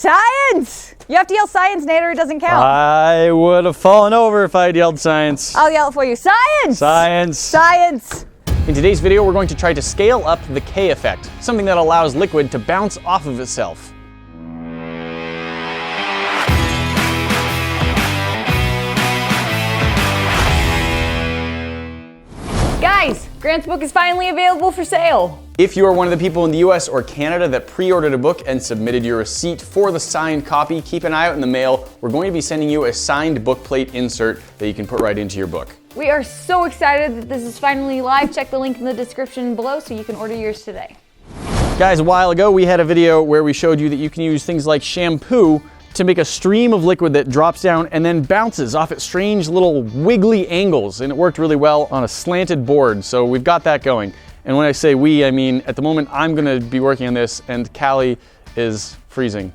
Science! You have to yell science, Nate, or it doesn't count. I would have fallen over if I had yelled science. I'll yell it for you. Science! Science! Science! In today's video, we're going to try to scale up the Kaye Effect, something that allows liquid to bounce off of itself. Guys, Grant's book is finally available for sale. If you are one of the people in the US or Canada that pre-ordered a book and submitted your receipt for the signed copy, keep an eye out in the mail. We're going to be sending you a signed book plate insert that you can put right into your book. We are so excited that this is finally live. Check the link in the description below so you can order yours today. Guys, a while ago we had a video where we showed you that you can use things like shampoo to make a stream of liquid that drops down and then bounces off at strange little wiggly angles, and it worked really well on a slanted board, so we've got that going. And when I say we, I mean at the moment I'm going to be working on this and Callie is freezing.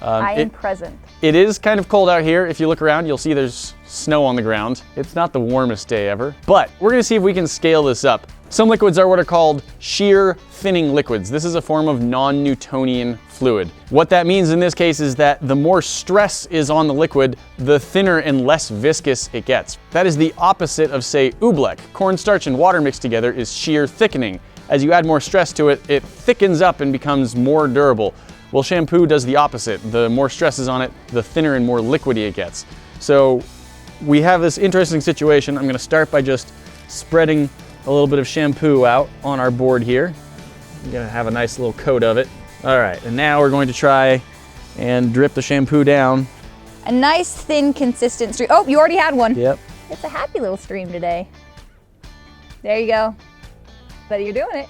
I am present. It is kind of cold out here. If you look around, you'll see there's snow on the ground. It's not the warmest day ever, but we're gonna see if we can scale this up. Some liquids are what are called shear thinning liquids. This is a form of non-Newtonian fluid. What that means in this case is that the more stress is on the liquid, the thinner and less viscous it gets. That is the opposite of, say, oobleck. Cornstarch and water mixed together is shear thickening. As you add more stress to it, it thickens up and becomes more durable. Well, shampoo does the opposite. The more stress is on it, the thinner and more liquidy it gets. So we have this interesting situation. I'm gonna start by just spreading a little bit of shampoo out on our board here. I'm gonna have a nice little coat of it. All right, and now we're going to try and drip the shampoo down. A nice, thin, consistent stream. Oh, you already had one. Yep. It's a happy little stream today. There you go. But you're doing it.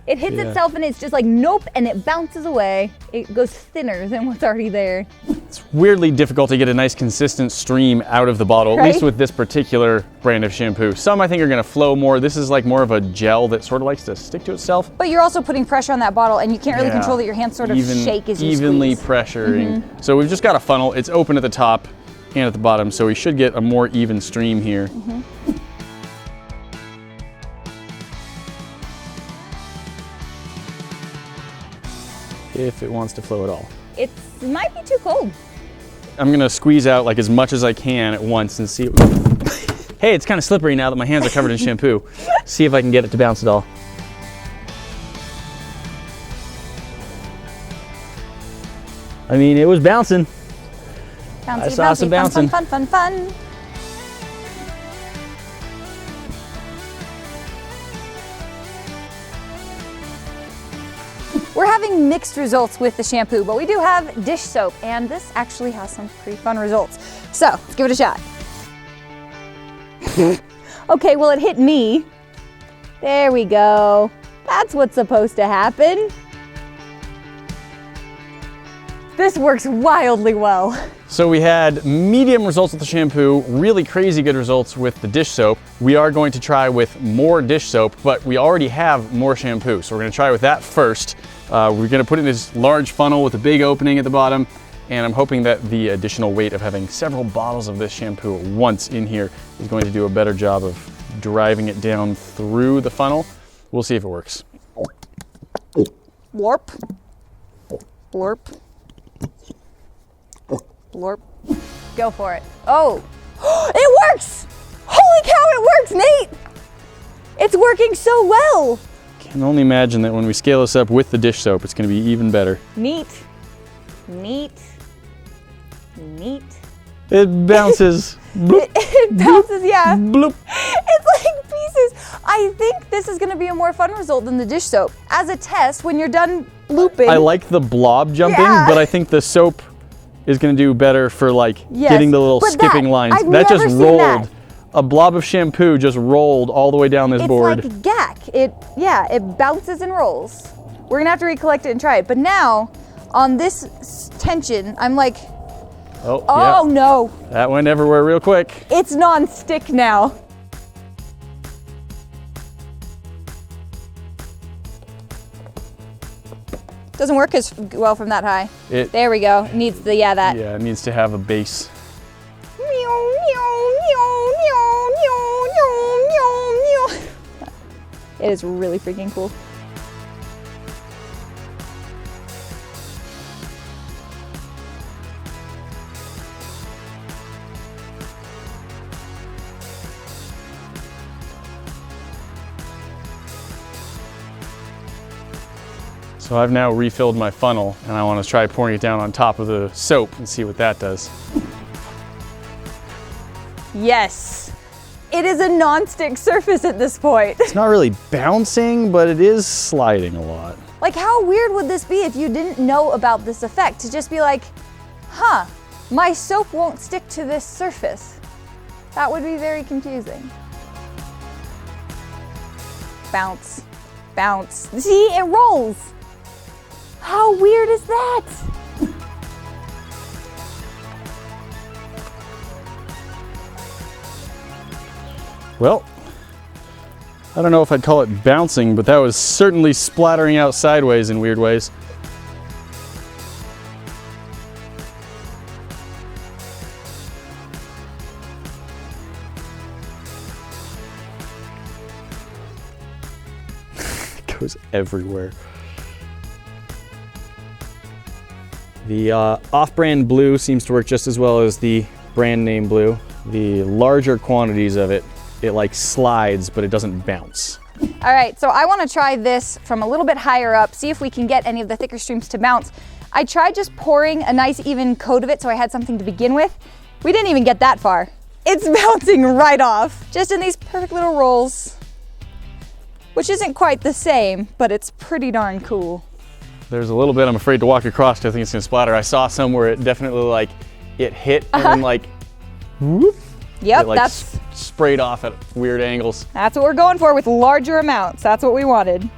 It hits itself and it's just like, nope, and it bounces away. It goes thinner than what's already there. It's weirdly difficult to get a nice consistent stream out of the bottle, right? At least with this particular brand of shampoo. Some I think are gonna flow more. This is like more of a gel that sort of likes to stick to itself. But you're also putting pressure on that bottle and you can't really control that your hands sort of shake as you evenly squeeze. pressuring. So we've just got a funnel. It's open at the top and at the bottom, so we should get a more even stream here. If it wants to flow at all. It might be too cold. I'm gonna squeeze out like as much as I can at once and see. Hey, it's kind of slippery now that my hands are covered in shampoo. See if I can get it to bounce at all. I mean, it was bouncing. Bouncy, I saw some bouncing. Fun, fun, fun, fun. We're having mixed results with the shampoo, but we do have dish soap, and this actually has some pretty fun results. So, let's give it a shot. Okay, well, it hit me. There we go. That's what's supposed to happen. This works wildly well. So we had medium results with the shampoo, really crazy good results with the dish soap. We are going to try with more dish soap, but we already have more shampoo. So we're gonna try with that first. We're gonna put it in this large funnel with a big opening at the bottom, and I'm hoping that the additional weight of having several bottles of this shampoo at once in here is going to do a better job of driving it down through the funnel. We'll see if it works. Warp. Warp. Lorp. Go for it. Oh, it works! Holy cow, it works, Nate! It's working so well. Can only imagine that when we scale this up with the dish soap, it's gonna be even better. Neat, neat, neat. It bounces. It bounces, yeah. Bloop. It's like pieces. I think this is gonna be a more fun result than the dish soap. As a test, when you're done looping. I like the blob jumping, but I think the soap is going to do better for like getting the little skipping lines. That just rolled. A blob of shampoo just rolled all the way down this board. It's like gack. It bounces and rolls. We're gonna have to recollect it and try it. But now, on this tension, I'm like, oh no. That went everywhere real quick. It's non-stick now. Doesn't work as well from that high. There we go. It needs the, that. Yeah, it needs to have a base. It is really freaking cool. So I've now refilled my funnel and I want to try pouring it down on top of the soap and see what that does. Yes. It is a non-stick surface at this point. It's not really bouncing, but it is sliding a lot. Like, how weird would this be if you didn't know about this effect? To just be like, huh, my soap won't stick to this surface. That would be very confusing. Bounce, bounce. See, it rolls. How weird is that? Well, I don't know if I'd call it bouncing, but that was certainly splattering out sideways in weird ways. It goes everywhere. The off-brand blue seems to work just as well as the brand name blue. The larger quantities of it, it like slides, but it doesn't bounce. All right, so I want to try this from a little bit higher up, see if we can get any of the thicker streams to bounce. I tried just pouring a nice even coat of it so I had something to begin with. We didn't even get that far. It's bouncing right off, just in these perfect little rolls, which isn't quite the same, but it's pretty darn cool. There's a little bit I'm afraid to walk across because I think it's gonna splatter. I saw some where it definitely like, it hit and then like, whoop. Yep, it like sprayed off at weird angles. That's what we're going for with larger amounts. That's what we wanted.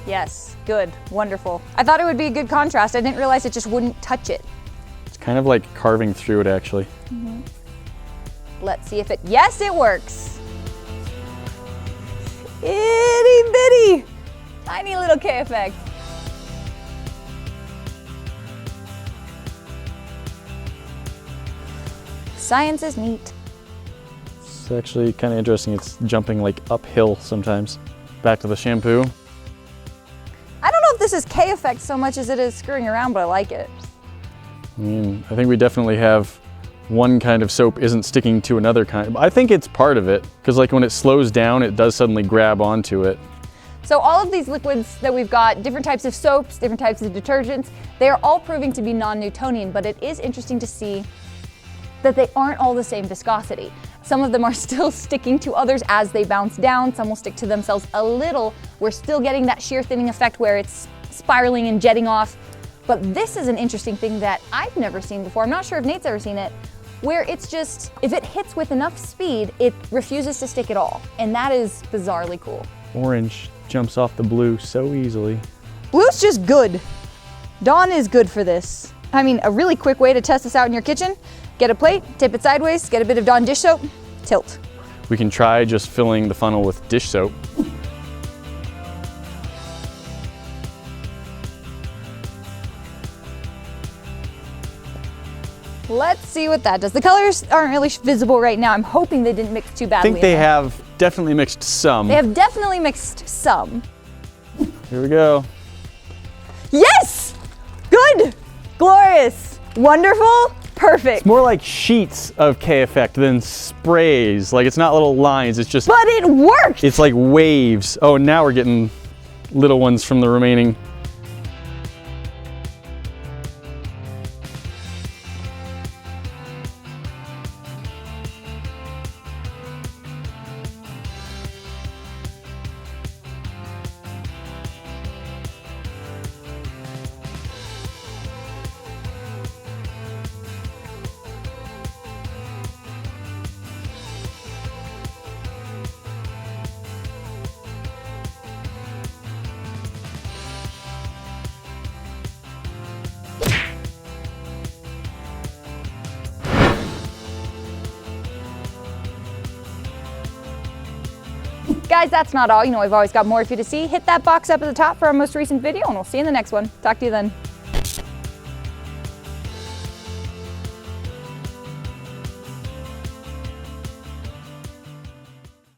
Yes, good, wonderful. I thought it would be a good contrast. I didn't realize it just wouldn't touch it. It's kind of like carving through it actually. Mm-hmm. Let's see if it, yes, it works. Itty bitty, tiny little Kaye Effect. Science is neat. It's actually kind of interesting. It's jumping like uphill sometimes. Back to the shampoo. I don't know if this is Kaye Effect so much as it is screwing around, but I like it. I mean, I think we definitely have one kind of soap isn't sticking to another kind. I think it's part of it, because like when it slows down, it does suddenly grab onto it. So all of these liquids that we've got, different types of soaps, different types of detergents, they are all proving to be non-Newtonian, but it is interesting to see that they aren't all the same viscosity. Some of them are still sticking to others as they bounce down. Some will stick to themselves a little. We're still getting that shear thinning effect where it's spiraling and jetting off. But this is an interesting thing that I've never seen before. I'm not sure if Nate's ever seen it, where it's just, if it hits with enough speed, it refuses to stick at all. And that is bizarrely cool. Orange jumps off the blue so easily. Blue's just good. Dawn is good for this. I mean, a really quick way to test this out in your kitchen, get a plate, tip it sideways, get a bit of Dawn dish soap, tilt. We can try just filling the funnel with dish soap. Let's see what that does. The colors aren't really visible right now. I'm hoping they didn't mix too I badly. think they have definitely mixed some. They have definitely mixed some. Here we go. Yes! Good! Glorious! Wonderful! Perfect! It's more like sheets of Kaye Effect than sprays. Like it's not little lines, it's just... But it worked! It's like waves. Oh, now we're getting little ones from the remaining. Guys, that's not all. You know, we've always got more for you to see. Hit that box up at the top for our most recent video, and we'll see you in the next one. Talk to you then.